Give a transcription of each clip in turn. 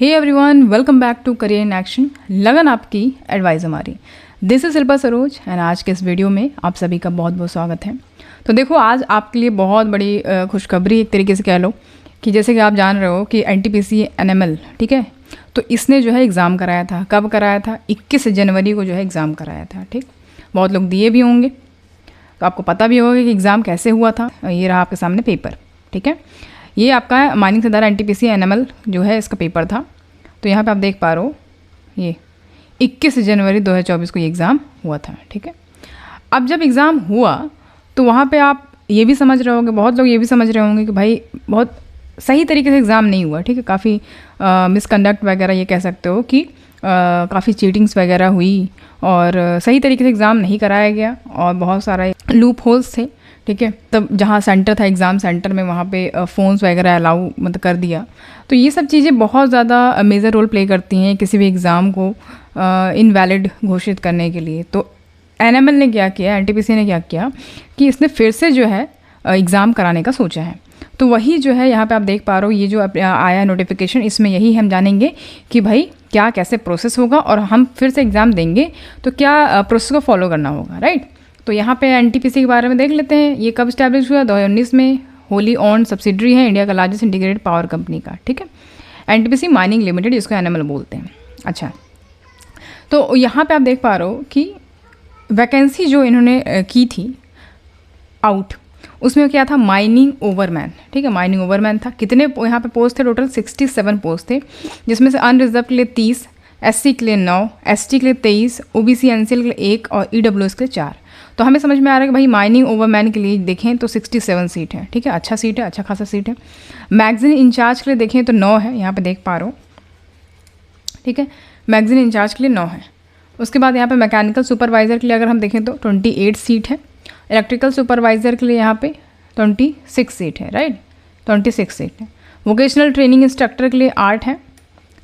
Hey everyone, welcome back to career in action. लगन आपकी, advice हमारी। This is Shilpa Saroj and आज के इस वीडियो में आप सभी का बहुत बहुत स्वागत है। तो देखो, आज आपके लिए बहुत बड़ी खुशखबरी एक तरीके से कह लो कि जैसे कि आप जान रहे हो कि एनटीपीसी एनएमएल, ठीक है, तो इसने जो है एग्ज़ाम कराया था। कब कराया था? 21 जनवरी को जो है एग्ज़ाम कराया था। ठीक, बहुत लोग दिए भी होंगे, तो आपको पता भी होगा कि एग्ज़ाम कैसे हुआ था। ये रहा आपके सामने पेपर। ठीक है, ये आपका माइनिंग सरदार एनटीपीसी एनएमएल जो है इसका पेपर था। तो यहाँ पे आप देख पा रहे हो, ये 21 जनवरी 2024 को ये एग्ज़ाम हुआ था। ठीक है, अब जब एग्ज़ाम हुआ तो वहाँ पे आप ये भी समझ रहे होंगे, बहुत लोग ये भी समझ रहे होंगे कि भाई बहुत सही तरीके से एग्ज़ाम नहीं हुआ। ठीक है, काफ़ी मिसकंडक्ट वगैरह ये कह सकते हो कि काफ़ी चीटिंग्स वगैरह हुई और सही तरीके से एग्ज़ाम नहीं कराया गया और बहुत सारा लूप होल्स थे। ठीक है, तब जहाँ सेंटर था, एग्ज़ाम सेंटर में, वहाँ पे फ़ोन्स वगैरह अलाउ मतलब कर दिया। तो ये सब चीज़ें बहुत ज़्यादा मेजर रोल प्ले करती हैं किसी भी एग्ज़ाम को इनवैलिड घोषित करने के लिए। तो एनएमएल ने क्या किया, एनटीपीसी ने क्या किया कि इसने फिर से जो है एग्ज़ाम कराने का सोचा है। तो वही जो है यहाँ पे आप देख पा रहे हो, ये जो आया नोटिफिकेशन, इसमें यही हम जानेंगे कि भाई क्या कैसे प्रोसेस होगा और हम फिर से एग्ज़ाम देंगे तो क्या प्रोसेस को फॉलो करना होगा। राइट, तो यहाँ पे एनटीपीसी के बारे में देख लेते हैं। ये कब स्टैब्लिश हुआ? 2019 में। होली ऑन सब्सिडरी है इंडिया का लार्जेस्ट इंटीग्रेटेड पावर कंपनी का। ठीक है, एनटीपीसी माइनिंग लिमिटेड, जिसको एनएमएल बोलते हैं। अच्छा, तो यहाँ पे आप देख पा रहे हो कि वैकेंसी जो इन्होंने की थी आउट, उसमें क्या था? माइनिंग ओवरमैन। ठीक है, माइनिंग ओवरमैन था। कितने यहाँ पे पोस्ट थे? टोटल 67 पोस्ट थे, जिसमें से अनरिजर्व के लिए 30, एससी के लिए 9, एसटी के लिए 23, ओबीसी एनसीएल के लिए 1 और ईडब्ल्यूएस के लिए 4। तो हमें समझ में आ रहा है कि भाई माइनिंग ओवरमैन के लिए देखें तो 67 सीट है। ठीक है, अच्छा सीट है, अच्छा खासा सीट है। मैगजीन इंचार्ज के लिए देखें तो 9 है, यहाँ पे देख पा रहे हो। ठीक है, मैगजीन इंचार्ज के लिए 9 है। उसके बाद यहाँ पे मैकेनिकल सुपरवाइज़र के लिए अगर हम देखें तो 28 सीट है। इलेक्ट्रिकल सुपरवाइज़र के लिए यहाँ पे 26 सीट है। राइट, 26 सीट है। वोकेशनल ट्रेनिंग इंस्ट्रक्टर के लिए 8 है।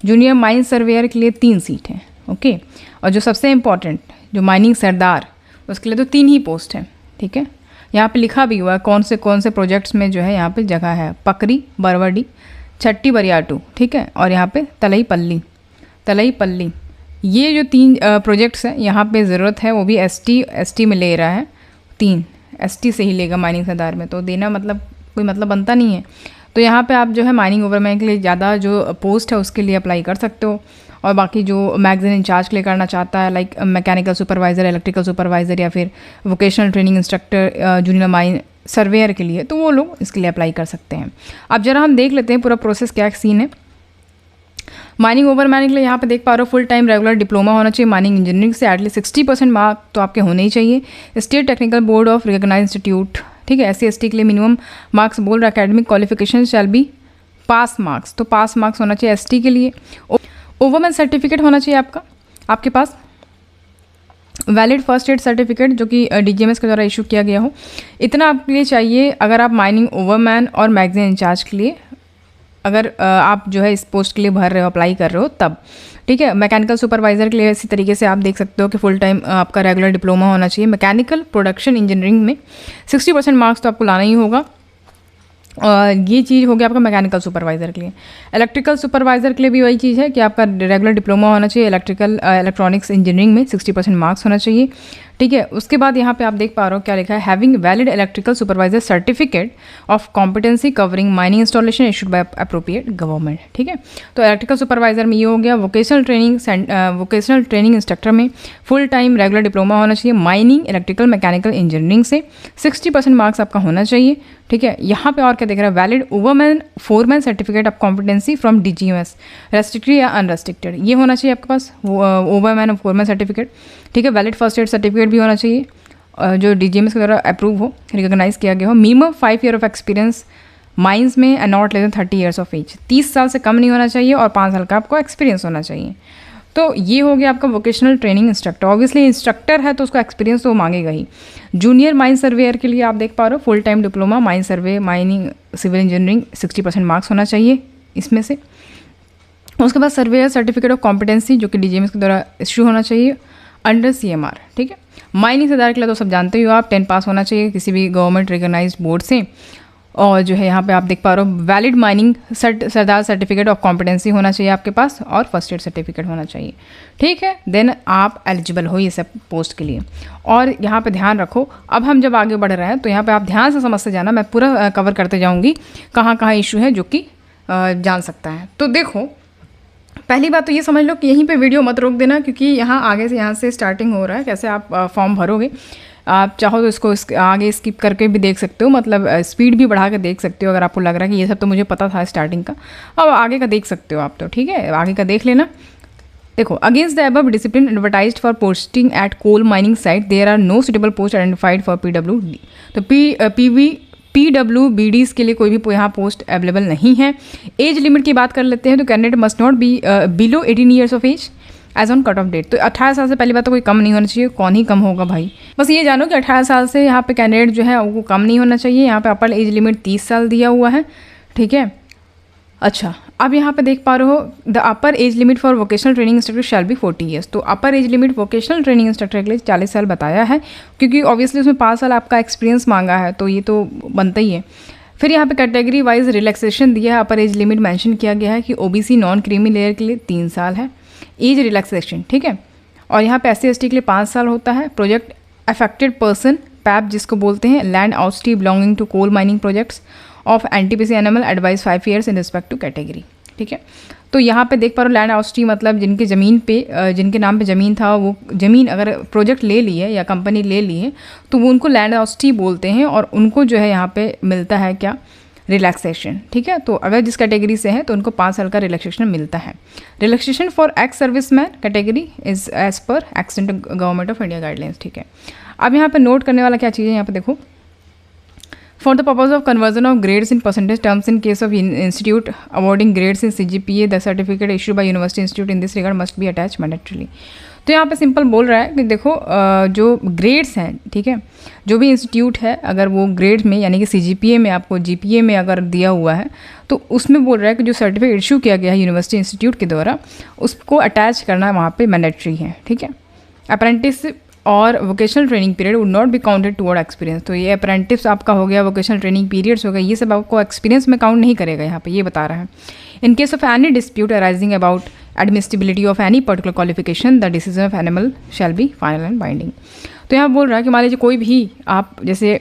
जूनियर माइन सर्वेयर के लिए 3 सीट है। ओके, और जो सबसे इम्पॉर्टेंट, जो माइनिंग सरदार, उसके लिए तो 3 ही पोस्ट है। ठीक है, यहाँ पे लिखा भी हुआ है कौन से प्रोजेक्ट्स में जो है यहाँ पे जगह है। पकरी, बरवाडी, छट्टी बरियाटू, ठीक है, और यहाँ पे तलई पल्ली। ये जो 3 प्रोजेक्ट्स हैं, यहाँ पे ज़रूरत है, वो भी एसटी में ले रहा है। 3 एसटी से ही लेगा माइनिंग सरदार में, तो देना मतलब कोई मतलब बनता नहीं है। तो यहाँ पे आप जो है माइनिंग ओवरमैन के लिए ज़्यादा जो पोस्ट है उसके लिए अप्लाई कर सकते हो। और बाकी जो मैगजीन इंचार्ज के लिए करना चाहता है, like mechanical supervisor, electrical supervisor या फिर vocational training instructor, junior mine surveyor के लिए, तो वो लोग इसके लिए अप्लाई कर सकते हैं। अब जरा हम देख लेते हैं पूरा प्रोसेस क्या सीन है। माइनिंग ओवरमैन के लिए यहाँ पे देख पा रहे हो, फुल टाइम रेगुलर डिप्लोमा होना चाहिए माइनिंग इंजीनियरिंग से, एटलीस्ट 60% मार्क तो आपके होने ही चाहिए। State technical board of recognised institute, ठीक है, एससी एसटी के लिए मिनिमम मार्क्स बोल रहा है, academic qualification shall be pass marks, तो पास मार्क्स होना चाहिए एसटी के लिए। ओवरमैन सर्टिफिकेट होना चाहिए आपके पास, वैलिड फर्स्ट एड सर्टिफिकेट जो कि डीजीएमएस के द्वारा इशू किया गया हो। इतना आपके लिए चाहिए अगर आप माइनिंग ओवरमैन और मैगजीन इंचार्ज के लिए अगर आप जो है इस पोस्ट के लिए भर रहे हो, अप्लाई कर रहे हो तब। ठीक है, मैकेनिकल सुपरवाइज़र के लिए इसी तरीके से आप देख सकते हो कि फुल टाइम आपका रेगुलर डिप्लोमा होना चाहिए। मैकेनिकल प्रोडक्शन इंजीनियरिंग में 60% मार्क्स तो आपको लाना ही होगा। ये चीज़ हो गया आपका मैकेनिकल सुपरवाइज़र के लिए। इलेक्ट्रिकल सुपरवाइज़र के लिए भी वही चीज़ है कि आपका रेगुलर डिप्लोमा होना चाहिए इलेक्ट्रॉनिक्स इंजीनियरिंग में, 60% मार्क्स होना चाहिए। ठीक है, उसके बाद यहाँ पे आप देख पा रहे हो क्या लिखा है, having valid electrical supervisor certificate of competency covering mining installation issued by appropriate government. ठीक है, तो इलेक्ट्रिकल सुपरवाइजर में ये हो गया। वोकेशनल ट्रेनिंग इंस्ट्रक्टर में फुल टाइम रेगुलर डिप्लोमा होना चाहिए माइनिंग इलेक्ट्रिकल मैकेनिकल इंजीनियरिंग से, 60% मार्क्स आपका होना चाहिए। ठीक है, यहाँ पे और क्या देख रहा है, valid ओवरमैन foreman certificate of competency from DGMS, restricted या अनरेस्ट्रिक्टेड, ये होना चाहिए आपके पास ओवरमैन और फोरमैन सर्टिफिकेट। ठीक है, वैलिड फर्स्ट एड सर्टिफिकेट भी होना चाहिए जो डीजीएमएस के द्वारा अप्रूव हो, रिकॉग्नाइज किया गया हो। Minimum 5 year of experience mines में and not less than 30 years of age, 30 साल से कम नहीं होना चाहिए और 5 साल का आपको एक्सपीरियंस होना चाहिए। तो ये हो गया आपका vocational training instructor. Obviously instructor है तो उसको एक्सपीरियंस तो मांगेगा ही। जूनियर माइन सर्वेयर के लिए आप देख पा रहे हो, full time diploma mine survey mining civil engineering, 60% marks होना चाहिए इसमें से। उसके बाद सर्वेयर सर्टिफिकेट ऑफ कॉम्पिटेंसी जो कि डीजीएमएस के द्वारा इशू होना चाहिए अंडर सीएमआर। ठीक है, माइनिंग सरदार के लिए तो सब जानते ही हो आप, 10 पास होना चाहिए किसी भी गवर्नमेंट रिकॉग्नाइज्ड बोर्ड से। और जो है यहाँ पे आप देख पा रहे हो valid mining Sardar certificate of competency होना चाहिए आपके पास, और फर्स्ट एड सर्टिफिकेट होना चाहिए। ठीक है, देन आप एलिजिबल हो ये सब पोस्ट के लिए। और यहाँ पे ध्यान रखो, अब हम जब आगे बढ़ रहे हैं तो यहाँ पे आप ध्यान से समझते जाना, मैं पूरा कवर करते जाऊँगी कहाँ कहाँ इशू है जो कि जान सकता है। तो देखो, पहली बात तो ये समझ लो कि यहीं पे वीडियो मत रोक देना, क्योंकि यहाँ आगे से यहाँ से स्टार्टिंग हो रहा है कैसे आप फॉर्म भरोगे। आप चाहो तो इसको आगे स्किप करके भी देख सकते हो, मतलब स्पीड भी बढ़ा के देख सकते हो अगर आपको लग रहा है कि ये सब तो मुझे पता था स्टार्टिंग का, अब आगे का देख सकते हो आप। तो ठीक है, आगे का देख लेना। देखो, against the above discipline advertised for posting at coal mining site there are no suitable post identified for PWD। तो PWBDs के लिए कोई भी यहाँ पोस्ट अवेलेबल नहीं है। एज लिमिट की बात कर लेते हैं, तो candidate must not be below 18 years of age age on cut off date. तो 18 साल से पहली बात तो कोई कम नहीं होना चाहिए, कौन ही कम होगा भाई। बस ये जानो कि 18 साल से यहाँ पे कैंडिडेट जो है वो कम नहीं होना चाहिए। यहाँ पे अपर एज लिमिट 30 साल दिया हुआ है। ठीक है, अच्छा, अब यहाँ पे देख पा रहे हो the upper age limit for vocational training instructor shall be 40 years. तो upper age limit vocational training instructor के लिए 40 साल बताया है, क्योंकि ऑब्वियसली उसमें 5 साल आपका एक्सपीरियंस मांगा है, तो ये तो बनता ही है। फिर यहाँ पे कैटेगरी वाइज रिलैक्सेशन दिया है, अपर एज लिमिट मेंशन किया गया है कि OBC नॉन क्रीमी लेयर के लिए 3 साल है एज रिलैक्सेशन। ठीक है, और यहाँ पे SC/ST के लिए 5 साल होता है। प्रोजेक्ट अफेक्टेड पर्सन पैप जिसको बोलते हैं, लैंड आउटस्टी belonging to coal mining projects of NTPC animal advice 5 years in respect to category. ठीक है, तो यहाँ पे देख पा रहे हो लैंड आउटस्टी मतलब जिनके ज़मीन पे जिनके नाम पे ज़मीन था, वो ज़मीन अगर प्रोजेक्ट ले ली है या कंपनी ले ली है तो वो उनको लैंड आउटस्टी बोलते हैं, और उनको जो है यहाँ पे मिलता है क्या, रिलैक्सेशन। ठीक है, तो अगर जिस कैटेगरी से है तो उनको 5 साल का रिलैक्सेशन मिलता है। Relaxation for ex serviceman category is as per extent government of India guidelines. ठीक है, अब यहाँ पे नोट करने वाला क्या चीज़ है, यहाँ पे देखो, for the purpose of conversion of grades in percentage terms in case of institute awarding grades in CGPA the certificate issue bye university institute in this regard must be attach mandatorily. तो यहाँ पे simple बोल रहा है कि देखो जो grades हैं, ठीक है, जो भी इंस्टीट्यूट है अगर वो ग्रेड में यानी कि CGPA में आपको GPA में अगर दिया हुआ है तो उसमें बोल रहा है कि जो सर्टिफिकेट इशू किया गया है यूनिवर्सिटी इंस्टीट्यूट के द्वारा उसको अटैच करना वहाँ पे मैंडेटरी है। ठीक है, अप्रेंटिस और vocational training period would not be counted toward experience. तो ये अप्रेंटिस आपका हो गया, वोकेशनल ट्रेनिंग पीरियड्स हो गए, ये सब आपको एक्सपीरियंस में काउंट नहीं करेगा, यहाँ पे ये बता रहा है। In case of any dispute arising about admissibility of any particular qualification the decision of animal shall be final and binding. तो यहाँ बोल रहा है कि मान लीजिए कोई भी आप जैसे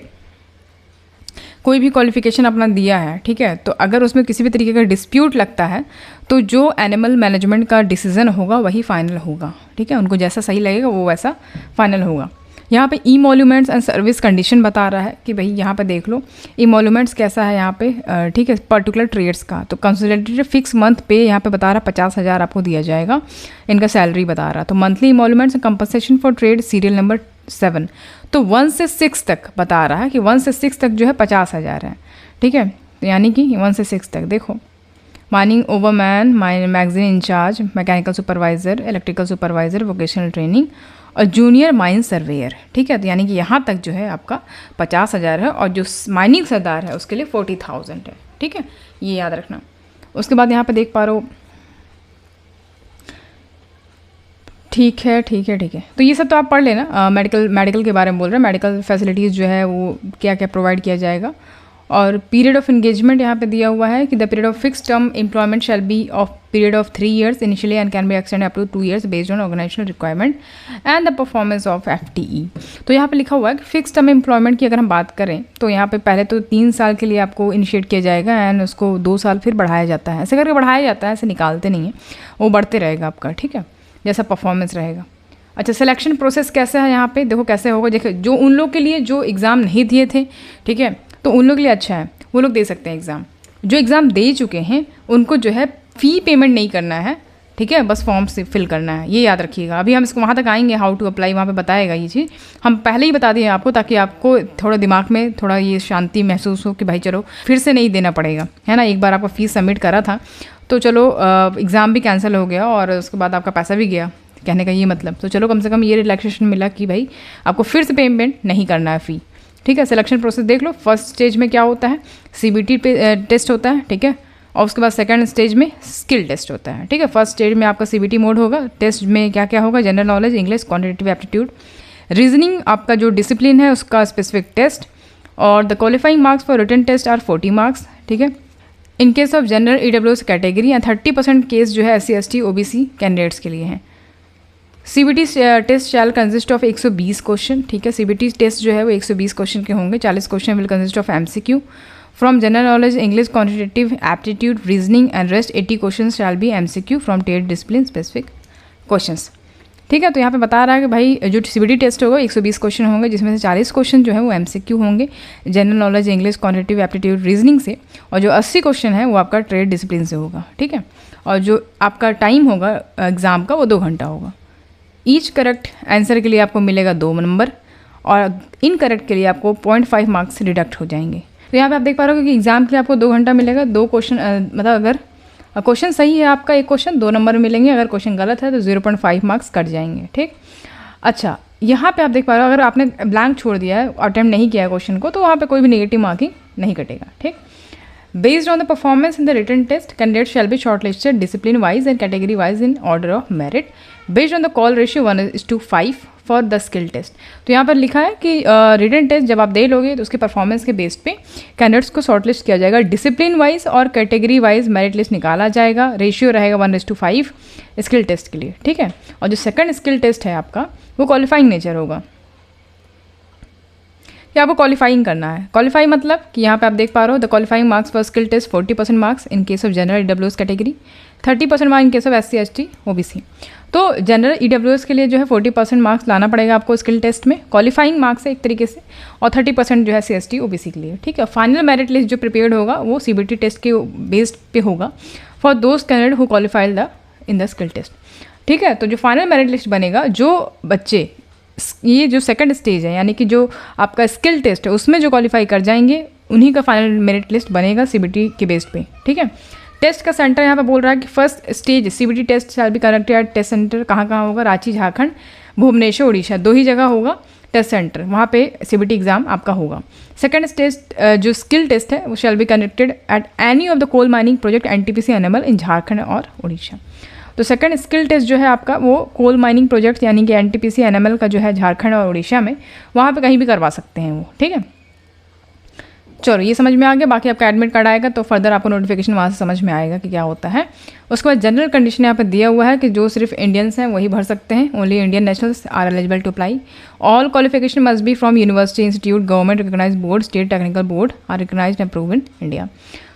कोई भी क्वालिफिकेशन अपना दिया है, ठीक है, तो अगर उसमें किसी भी तरीके का डिस्प्यूट लगता है तो जो एनिमल मैनेजमेंट का डिसीजन होगा वही फाइनल होगा। ठीक है, उनको जैसा सही लगेगा वो वैसा फाइनल होगा। यहाँ पे इमोल्यूमेंट्स एंड सर्विस कंडीशन बता रहा है कि भाई यहाँ पे देख लो इमोल्यूमेंट्स कैसा है यहाँ पे, ठीक है, पर्टिकुलर ट्रेड्स का। तो कंसोलिडेटेड फिक्स मंथ पे यहाँ पे बता रहा 50,000 आपको दिया जाएगा, इनका सैलरी बता रहा। तो monthly emoluments and compensation for trade serial number 7, तो 1 से 6 तक बता रहा है कि 1 से 6 तक जो है 50,000 है। ठीक है, तो यानी कि 1 से 6 तक देखो, mining overman, magazine in charge, mechanical supervisor, electrical supervisor, vocational training और जूनियर माइन सर्वेयर। ठीक है, तो यानी कि यहाँ तक जो है आपका 50,000 है, और जो माइनिंग सरदार है उसके लिए 40,000 है। ठीक है, ये याद रखना। उसके बाद यहाँ पे देख पा रहे हो, ठीक है। तो ये सब तो आप पढ़ लेना। मेडिकल के बारे में बोल रहे हैं, मेडिकल फैसिलिटीज़ जो है वो क्या क्या प्रोवाइड किया जाएगा। और पीरियड ऑफ एंगेजमेंट यहाँ पे दिया हुआ है कि the period of fix term employment shall be of period of 3 years initially and can be extend up to 2 years based on organisational requirement and the performance of FTE। तो यहाँ पे लिखा हुआ है कि फिक्स टर्म एम्प्लॉयमेंट की अगर हम बात करें तो यहाँ पे पहले तो 3 साल के लिए आपको इनिशिएट किया जाएगा एंड उसको 2 साल फिर बढ़ाया जाता है, ऐसे करके बढ़ाया जाता है, ऐसे निकालते नहीं है, वो बढ़ते रहेगा आपका। ठीक है, जैसा परफॉर्मेंस रहेगा। अच्छा, सिलेक्शन प्रोसेस कैसा है यहाँ पे देखो कैसे होगा। देखो जो उन लोग के लिए जो एग्ज़ाम नहीं दिए थे, ठीक है, तो उन लोग के लिए अच्छा है, वो लोग दे सकते हैं एग्ज़ाम। जो एग्ज़ाम दे चुके हैं उनको जो है फ़ी पेमेंट नहीं करना है, ठीक है, बस फॉर्म से फिल करना है, ये याद रखिएगा। अभी हम इसको वहाँ तक आएंगे, हाउ टू अप्लाई वहाँ पे बताएगा ये चीज़, हम पहले ही बता दिए आपको ताकि आपको थोड़ा दिमाग में थोड़ा ये शांति महसूस हो कि भाई चलो फिर से नहीं देना पड़ेगा, है ना। एक बार आपका फ़ीस सबमिट करा था तो चलो एग्ज़ाम भी कैंसिल हो गया और उसके बाद आपका पैसा भी गया, कहने का ये मतलब। तो चलो कम से कम ये रिलैक्सेशन मिला कि भाई आपको फिर से पेमेंट नहीं करना है फ़ी। ठीक है, सिलेक्शन प्रोसेस देख लो। फर्स्ट स्टेज में क्या होता है, CBT पे टेस्ट होता है, ठीक है, और उसके बाद सेकंड स्टेज में स्किल टेस्ट होता है। ठीक है, फर्स्ट स्टेज में आपका CBT मोड होगा, टेस्ट में क्या क्या होगा, general knowledge, English, quantitative aptitude, reasoning, आपका जो डिसिप्लिन है उसका स्पेसिफिक टेस्ट, और the qualifying marks for written test are 40 marks, ठीक है। In case of general EWS category या 30% केस जो है SC ST OBC कैंडिडेट्स के लिए हैं। CBT test shall consist of 120 question, ठीक है। CBT टेस्ट जो है वो 120 क्वेश्चन के होंगे। 40 question will consist of MCQ from general knowledge, English, quantitative aptitude, reasoning and rest 80 question shall be MCQ from that discipline specific questions, ठीक है। तो यहाँ पे बता रहा है कि भाई जो CBT टेस्ट होगा 120 क्वेश्चन होंगे, जिसमें से 40 क्वेश्चन जो है वो MCQ होंगे general knowledge, English, quantitative aptitude, reasoning से, और जो 80 क्वेश्चन है वो आपका ट्रेड डिसिप्लिन से होगा, ठीक है। और जो आपका टाइम होगा एग्ज़ाम का वो 2 घंटा होगा। ईच करेक्ट आंसर के लिए आपको मिलेगा 2 नंबर और इनकरेक्ट के लिए आपको 0.5 मार्क्स डिडक्ट हो जाएंगे। तो यहाँ पे आप देख पा रहे हो कि एग्जाम के लिए आपको 2 घंटा मिलेगा। 2 क्वेश्चन मतलब अगर क्वेश्चन सही है आपका एक क्वेश्चन 2 नंबर मिलेंगे, अगर क्वेश्चन गलत है तो 0.5 मार्क्स कट जाएंगे, ठीक। अच्छा, यहाँ पे आप देख पा रहे हो अगर आपने ब्लैंक छोड़ दिया है, अटेम्प्ट नहीं किया है क्वेश्चन को, तो वहाँ पे कोई भी नेगेटिव मार्किंग नहीं कटेगा, ठीक। Based on the performance in the written test, candidate shall be shortlisted discipline wise and category wise in order of merit based on the call ratio 1:5 for the skill test. तो यहाँ पर लिखा है कि written test जब आप दे लोगे तो उसके परफॉर्मेंस के बेस पे कैंडिडेट्स को शॉर्टलिस्ट किया जाएगा, डिसिप्लिन वाइज और कैटेगरी वाइज मेरिट लिस्ट निकाला जाएगा। रेशियो रहेगा 1:5 स्किल टेस्ट के लिए, ठीक है। और जो सेकंड स्किल टेस्ट है आपका वो क्वालिफाइंग नेचर होगा, कि आपको क्वालिफाइंग करना है। क्वालिफाई मतलब कि यहाँ पे आप देख पा रहे हो the qualifying marks for skill test 40% marks in case of general EWS category, 30% marks in case of SC ST OBC। तो जनरल EWS के लिए जो है 40% मार्क्स लाना पड़ेगा आपको स्किल टेस्ट में, क्वालिफाइंग मार्क्स है एक तरीके से, और 30% जो है SC ST OBC के लिए, ठीक है। फाइनल मेरिट लिस्ट जो प्रिपेयर्ड होगा वो CBT टेस्ट के बेस्ड पे होगा for those candidate who qualified the in the skill test, ठीक है। तो जो फाइनल मेरिट लिस्ट बनेगा, जो बच्चे ये जो सेकंड स्टेज है यानी कि जो आपका स्किल टेस्ट है उसमें जो क्वालिफाई कर जाएंगे उन्हीं का फाइनल मेरिट लिस्ट बनेगा CBT के बेस पे, ठीक है। टेस्ट का सेंटर यहाँ पे बोल रहा है कि first stage CBT test shall be conducted at test centre, कहाँ होगा, रांची झारखंड, भुवनेश्वर उड़ीसा, 2 ही जगह होगा टेस्ट सेंटर, वहाँ पे CBT एग्जाम आपका होगा। सेकंड स्टेज जो स्किल टेस्ट है वो shall be conducted at any of the coal mining project NTPC NML in Jharkhand और उड़ीसा। तो सेकंड स्किल टेस्ट जो है आपका वो कोल माइनिंग प्रोजेक्ट यानी कि NTPC NML का जो है झारखंड और उड़ीसा में, वहाँ पे कहीं भी करवा सकते हैं वो, ठीक है। चलो ये समझ में आ गया। बाकी आपका एडमिट कार्ड आएगा तो फर्दर आपको नोटिफिकेशन वहाँ से समझ में आएगा कि क्या होता है। उसके बाद जनरल कंडीशन यहाँ पे दिया हुआ है कि जो सिर्फ इंडियंस हैं वही भर सकते हैं, only Indian nationals are eligible to apply, all qualification must be from university institute government recognise board, state technical board are recognised and approved in India.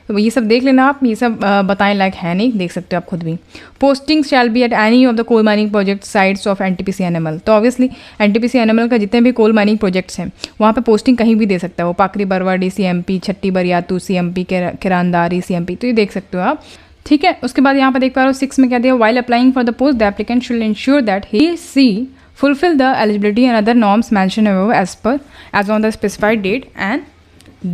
तो ये सब देख लेना आप, ये सब बताएं लायक है नहीं, देख सकते हो आप खुद भी। Posting shall be at any of the coal mining project sites of NTPC NML। तो ऑब्वियसली NTPC NML का जितने भी कोल माइनिंग प्रोजेक्ट्स हैं वहाँ पे पोस्टिंग कहीं भी दे सकता है वो, पाकरी बरवाडी CMP, छट्टी बरियातू CMP, किरानदारी CMP, तो ये देख सकते हो आप, ठीक है। उसके बाद यहाँ पर देख पा रहे हो 6 में क्या दिया, while applying for the post the applicant should ensure that he she fulfill the eligibility and other norms mentioned above as on the specified date and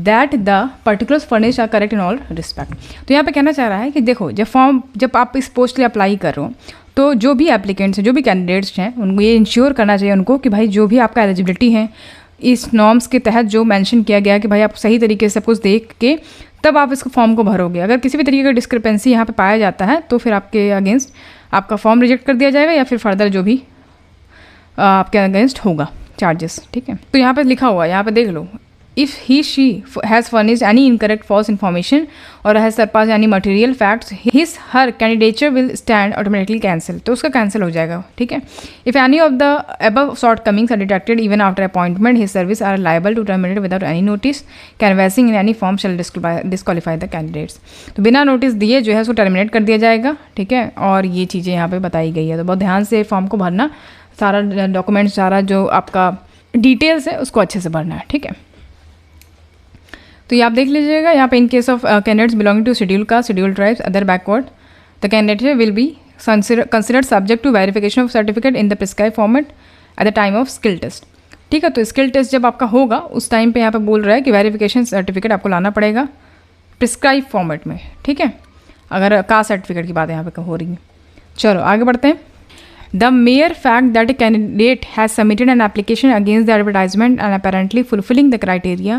that the particulars furnished are correct in all respect। तो यहाँ पे कहना चाह रहा है कि देखो जब आप इस पोस्ट के लिए अप्लाई कर रहे हो तो जो भी एप्लीकेंट्स हैं, जो भी कैंडिडेट्स हैं, उनको ये इंश्योर करना चाहिए उनको कि भाई जो भी आपका एलिजिबिलिटी है इस नॉर्म्स के तहत जो मेंशन किया गया है कि भाई आप सही तरीके से सब कुछ देख के तब आप इसको फॉर्म को भरोगे। अगर किसी भी तरीके का डिस्क्रिपेंसी यहाँ पे पाया जाता है तो फिर आपके अगेंस्ट आपका फॉर्म रिजेक्ट कर दिया जाएगा या फिर फर्दर जो भी आपके अगेंस्ट होगा चार्जेस, ठीक है। तो यहाँ पे लिखा हुआ है, यहाँ पे देख लो, if he she has furnished any incorrect false information और has surpass any material facts his her candidature will stand automatically cancel, तो उसका कैंसिल हो जाएगा, ठीक है। If any of the above shortcomings are detected even after appointment his service are liable to terminate without any notice, canvassing in any form shall disqualify the candidates. तो बिना notice दिए जो है उसको टर्मिनेट कर दिया जाएगा, ठीक है। और ये चीज़ें यहाँ पे बताई गई है, तो बहुत ध्यान से फॉर्म को भरना, सारा डॉक्यूमेंट, सारा जो आपका डिटेल्स है उसको अच्छे से भरना है, ठीक है। तो ये आप देख लीजिएगा यहाँ पे in case of candidates belonging to schedule caste, schedule tribes, other backward, the candidate will be considered subject to verification of certificate in the prescribe format at the time of skill test, ठीक है। तो skill test जब आपका होगा उस time पे यहाँ पे बोल रहा है कि वेरिफिकेशन सर्टिफिकेट आपको लाना पड़ेगा प्रिस्क्राइब फॉर्मेट में, ठीक है। अगर कास्ट सर्टिफिकेट की बात यहाँ पे हो रही है। चलो आगे बढ़ते हैं। The mere fact that a candidate has submitted an application against the advertisement and apparently fulfilling the criteria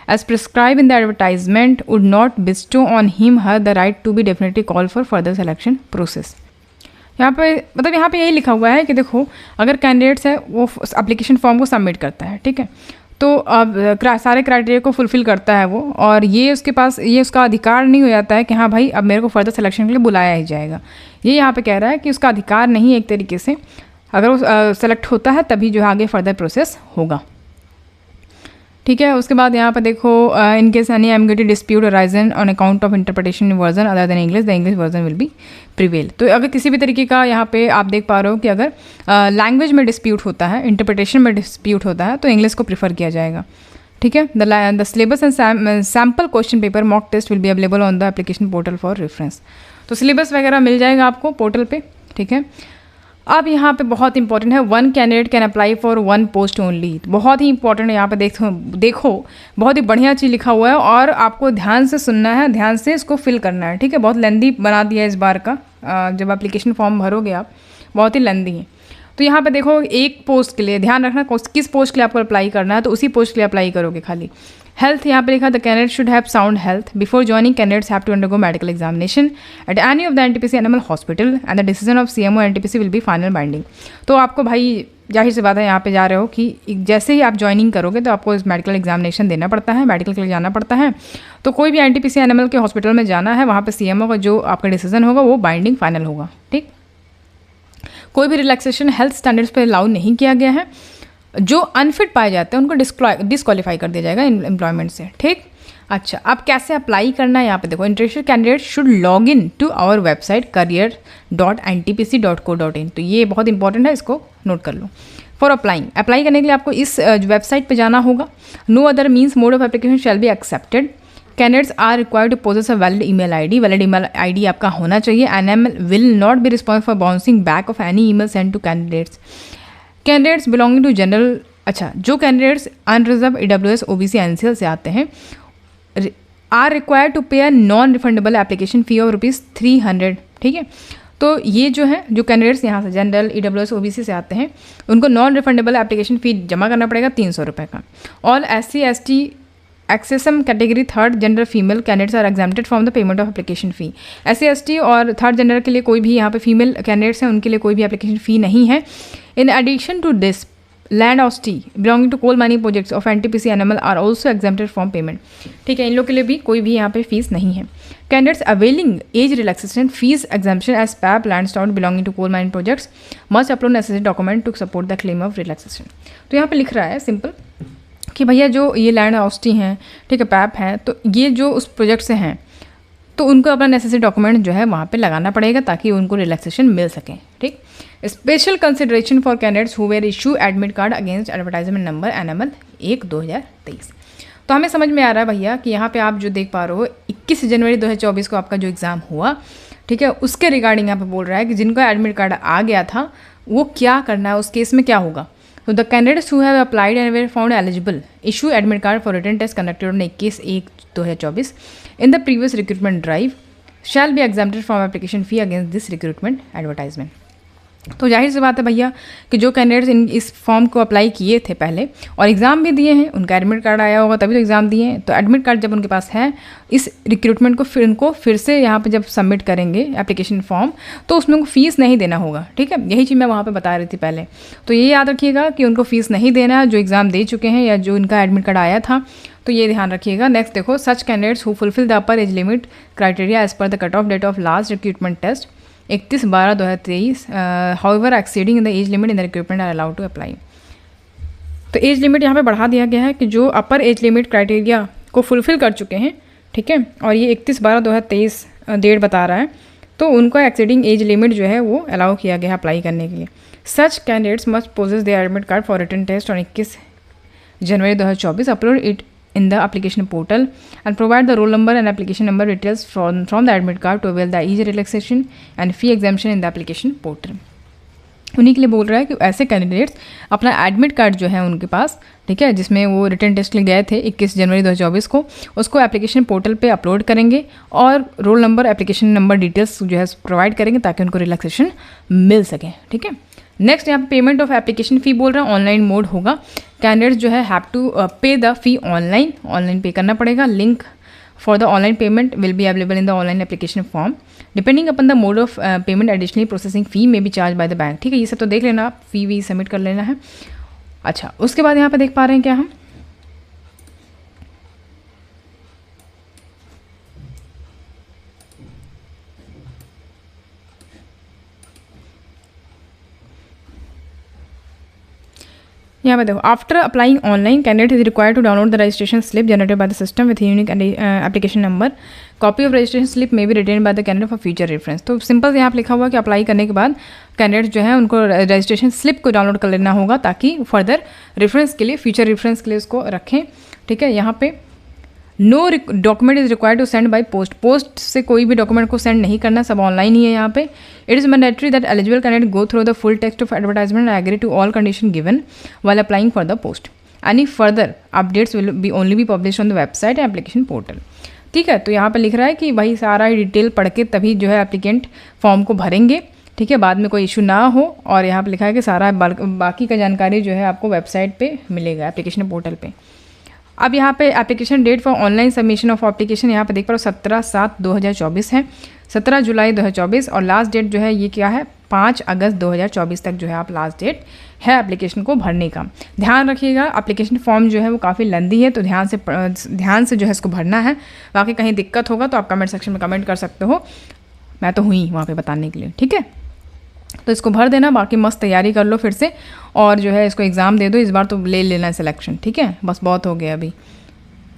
as prescribed in the advertisement would not bestow on him/her the right to be definitely called for further selection process। यहाँ पे मतलब यहाँ पे यही लिखा हुआ है कि देखो अगर कैंडिडेट्स है वो एप्लीकेशन फॉर्म को सबमिट करता है, ठीक है, तो अब सारे क्राइटेरिया को फुलफ़िल करता है वो, और ये उसके पास ये उसका अधिकार नहीं हो जाता है कि हाँ भाई अब मेरे को फर्दर सिलेक्शन के लिए बुलाया ही जाएगा। ये यहाँ पे कह रहा है कि उसका अधिकार नहीं है एक तरीके से, अगर वो सेलेक्ट होता है तभी जो है आगे फर्दर प्रोसेस होगा। ठीक है, उसके बाद यहाँ पर देखो in case any ambiguity dispute arisen on account of interpretation version other than English the English version will be prevail. तो अगर किसी भी तरीके का यहाँ पे आप देख पा रहे हो कि अगर लैंग्वेज में डिस्प्यूट होता है, इंटरप्रिटेशन में डिस्प्यूट होता है, तो इंग्लिश को प्रीफर किया जाएगा। ठीक है, the syllabus and sample question paper mock test will be available on the application portal for reference. तो सिलेबस वगैरह मिल जाएगा आपको पोर्टल पे। ठीक है, अब यहाँ पे बहुत इंपॉर्टेंट है, 1 candidate can apply for 1 post only. बहुत ही इंपॉर्टेंट है, यहाँ पे देखो बहुत ही बढ़िया चीज़ लिखा हुआ है और आपको ध्यान से सुनना है, ध्यान से इसको फिल करना है। ठीक है, बहुत लेंदी बना दिया है इस बार का, जब एप्लीकेशन फॉर्म भरोगे आप बहुत ही लेंदी है। तो यहाँ पे देखो एक पोस्ट के लिए ध्यान रखना किस पोस्ट के लिए आपको अप्लाई करना है, तो उसी पोस्ट के लिए अप्लाई करोगे खाली। हेल्थ यहाँ पे लिखा the candidate should have sound health before joining candidates have to undergo medical examination at any of the NTPC animal hospital and the decision of CMO NTPC will be final binding. तो आपको भाई जाहिर सी बात है यहाँ पे जा रहे हो कि जैसे ही आप ज्वाइनिंग करोगे तो आपको इस मेडिकल एग्जामिनेशन देना पड़ता है, मेडिकल के लिए जाना पड़ता है। तो कोई भी एनटीपीसी एनिमल के हॉस्पिटल में जाना है, वहाँ पर सीएमओ का जो आपका डिसीजन होगा वो बाइंडिंग फाइनल होगा। ठीक, कोई भी रिलैक्सेशन हेल्थ स्टैंडर्ड्स पर अलाउ नहीं किया गया है। जो अनफिट पाए जाते हैं उनको डिस्क्वालीफाई कर दिया जाएगा एम्प्लॉयमेंट से। ठीक, अच्छा अब कैसे अप्लाई करना है यहाँ पे देखो, interested candidate should log in to our website career.ntpc.co.in। तो ये बहुत इंपॉर्टेंट है, इसको नोट कर लो। फॉर अप्लाई करने के लिए आपको इस वेबसाइट पे जाना होगा। No other means mode of application shall be accepted. Candidates are required to possess a valid email ID. Valid email ID आपका होना चाहिए। NML will not be responsible for bouncing back of any email send to candidates. Candidates belonging to general, अच्छा जो candidates unreserved EWS OBC NCL से आते हैं are required to pay a non refundable application fee of ₹300। ठीक है, तो ये जो है जो कैंडिडेट्स यहाँ से जनरल ईडब्ल्यूएस ओबीसी से आते हैं उनको नॉन रिफंडेबल एप्लीकेशन फ़ी जमा करना पड़ेगा ₹300 का। ऑल एससी एसटी एक्सेसम category third gender female candidates are exempted from the payment of application fee. SC ST और थर्ड जेंडर के लिए कोई भी यहाँ पे फीमेल कैंडिडेट्स हैं उनके लिए कोई भी एप्लीकेशन फ़ी नहीं है। In addition to this land oustees belonging to coal mining projects of NTPC animal are also exempted from payment. ठीक है, इन लोग के लिए भी कोई भी यहाँ पे फीस नहीं है। Candidates availing age relaxation fees exemption as PAP land स्टॉट belonging to coal mining projects must upload necessary document to support the claim of relaxation. तो यहाँ पे लिख रहा है सिंपल कि भैया जो ये लैंड ऑस्टी हैं, ठीक है, पैप हैं, तो ये जो उस प्रोजेक्ट से हैं तो उनको अपना नेसेसरी डॉक्यूमेंट जो है वहाँ पे लगाना पड़ेगा ताकि उनको रिलैक्सेशन मिल सके। ठीक, special consideration for candidates who were issue admit card against advertisement number NML 1/2023। तो हमें समझ में आ रहा है भैया कि यहाँ पे आप जो देख पा रहे हो 21 जनवरी 2024 को आपका जो एग्ज़ाम हुआ, ठीक है, उसके रिगार्डिंग यहाँ पे बोल रहा है कि जिनका एडमिट कार्ड आ गया था वो क्या करना है, उस केस में क्या होगा। तो the candidates who have applied and were found eligible issue admit card for written test conducted on 21/1/2024 in the previous recruitment drive shall be exempted from application fee against this recruitment advertisement. तो जाहिर सी बात है भैया कि जो candidates इस form को apply किए थे पहले और एग्ज़ाम भी दिए हैं, उनका एडमिट कार्ड आया होगा तभी तो एग्ज़ाम दिए हैं। तो एडमिट कार्ड जब उनके पास है, इस रिक्रूटमेंट को फिर से यहाँ पे जब सबमिट करेंगे एप्लीकेशन फॉर्म तो उसमें उनको फ़ीस नहीं देना होगा। ठीक है, यही चीज़ मैं वहाँ पे बता रही थी पहले। तो ये याद रखिएगा कि उनको फ़ीस नहीं देना है जो एग्ज़ाम दे चुके हैं या जो इनका एडमिट कार्ड आया था, तो ये ध्यान रखिएगा। नेक्स्ट देखो, such candidates who fulfil the upper age limit criteria as per the cut off date of last recruitment test 31/12/2023 however exceeding in the age limit in the recruitment are allowed to apply. तो age limit यहाँ पे बढ़ा दिया गया है कि जो upper age limit criteria को फुलफिल कर चुके हैं, ठीक है, और ये 31/12/2023 डेट बता रहा है, तो उनको एक्सीडिंग एज लिमिट जो है वो अलाउ किया गया है अप्लाई करने के लिए। Such candidates must possess their admit card for written test on 21 January 2024, upload it in the application portal and provide the roll number and application number details from the admit card to avail the easy relaxation and fee exemption in the application portal। उन्हीं के लिए बोल रहा है कि ऐसे candidates अपना admit card जो है उनके पास, ठीक है, जिसमें वो रिटर्न टेस्ट के लिए गए थे 21 जनवरी 2024 को, उसको एप्लीकेशन पोर्टल पे अपलोड करेंगे और roll number application number details जो है प्रोवाइड करेंगे ताकि उनको रिलैक्सेशन मिल सके। ठीक है, नेक्स्ट यहाँ पे पेमेंट ऑफ एप्लीकेशन फ़ी बोल रहा है, ऑनलाइन मोड होगा। कैंडिडेट्स जो है have to pay the fee online pay करना पड़ेगा। Link for the online payment will be available in the online application form depending upon the mode of payment additionally processing fee may be charge by the bank. ठीक है, ये सब तो देख लेना, फी we submit कर लेना है। अच्छा, उसके बाद यहाँ पे देख पा रहे हैं क्या हम यहाँ पे देखो, after applying online candidate is required to download the registration slip generated by the system with unique application number. Copy of registration slip may be retained by the candidate for future reference. तो simple यहाँ पे लिखा हुआ कि apply करने के बाद candidate जो है उनको रजिस्ट्रेशन स्लिप को डाउनलोड कर लेना होगा ताकि फर्दर रेफरेंस के लिए, फ्यूचर रेफरेंस के लिए उसको रखें। ठीक है, यहाँ पे no document is required to send by post. Post से कोई भी डॉक्यूमेंट को सेंड नहीं करना, सब ऑनलाइन ही है यहाँ पे। It is mandatory that eligible candidate go through the full text of advertisement and agree to all condition given while applying for the post. Any further updates will be only be publish on the website and application portal. ठीक है, तो यहाँ पे लिख रहा है कि भाई सारा डिटेल पढ़ के तभी जो है एप्लीकेंट फॉर्म को भरेंगे। ठीक है, बाद में कोई इशू ना हो। और यहाँ पे लिखा है कि सारा बाकी का जानकारी जो है आपको वेबसाइट पे मिलेगा, एप्लीकेशन पोर्टल पे। अब यहाँ पे application date for online submission of application यहाँ पे देख पा रहे हो 17/7/2024 है, 17 जुलाई 2024। और लास्ट डेट जो है ये क्या है, 5 अगस्त 2024 तक जो है आप लास्ट डेट है एप्लीकेशन को भरने का। ध्यान रखिएगा, एप्लीकेशन फॉर्म जो है वो काफ़ी लंबी है, तो ध्यान से जो है इसको भरना है। बाकी कहीं दिक्कत होगा तो आप कमेंट सेक्शन में कमेंट कर सकते हो, मैं तो हुई वहाँ पे बताने के लिए। ठीक है, तो इसको भर देना, बाकी मस्त तैयारी कर लो फिर से और जो है इसको एग्ज़ाम दे दो। इस बार तो ले लेना सिलेक्शन। ठीक है, बस बहुत हो गया अभी।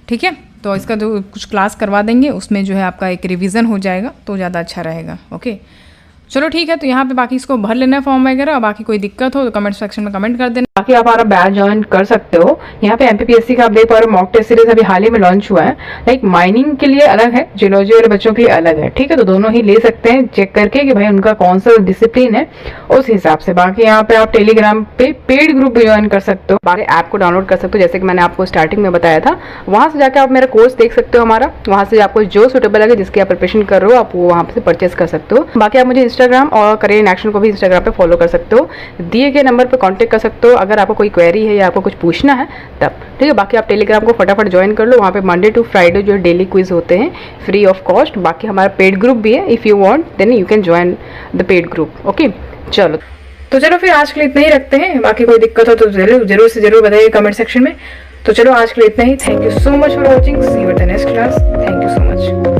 ठीक है, तो इसका जो कुछ क्लास करवा देंगे उसमें जो है आपका एक रिवीजन हो जाएगा तो ज़्यादा अच्छा रहेगा। ओके, चलो ठीक है, तो यहाँ पे बाकी इसको भर लेना है फॉर्म वगैरह। और बाकी कोई दिक्कत हो तो कमेंट सेक्शन में कमेंट कर देना। बाकी आप हमारा बैच ज्वाइन कर सकते हो। यहाँ पे एमपीपीएससी का आप देख पा रहे हो मॉक टेस्ट सीरीज अभी हाल ही में लॉन्च हुआ है। लाइक माइनिंग के लिए अलग है, जियोलॉजी वाले बच्चों के लिए अलग है। ठीक है, तो दोनों ही ले सकते हैं चेक करके कि भाई उनका कौन सा डिसिप्लिन है उस हिसाब से। बाकी यहाँ पे आप टेलीग्राम पे पेड ग्रुप भी ज्वाइन कर सकते हो, बाकी ऐप को डाउनलोड कर सकते हो जैसे कि मैंने आपको स्टार्टिंग में बताया था। वहाँ से जाकर आप मेरा कोर्स देख सकते हो हमारा, वहाँ से आपको जो सुटेबल लगे, जिसकी आप प्रिपरेशन कर रहे हो, आप वो वहाँ से परचेस कर सकते हो। बाकी आप मुझे इंस्टाग्राम और करियर इन एक्शन को भी इंस्टाग्राम पे फॉलो कर सकते हो, दिए गए नंबर पे कांटेक्ट कर सकते हो अगर आपको कोई क्वेरी है या आपको कुछ पूछना है तब। ठीक है, बाकी आप टेलीग्राम को फटाफट ज्वाइन कर लो, वहाँ पे मंडे टू फ्राइडे जो डेली क्विज होते हैं फ्री ऑफ कॉस्ट। बाकी हमारा पेड ग्रुप भी है, if you want then you can join the paid group. Okay, चलो तो चलो फिर आज के लिए इतना ही रखते हैं। बाकी कोई दिक्कत हो तो जरूर से जरूर बताइए कमेंट सेक्शन में। तो चलो आज के लिए इतना ही। Thank you so much for watching, see you at the next class. Thank you so much.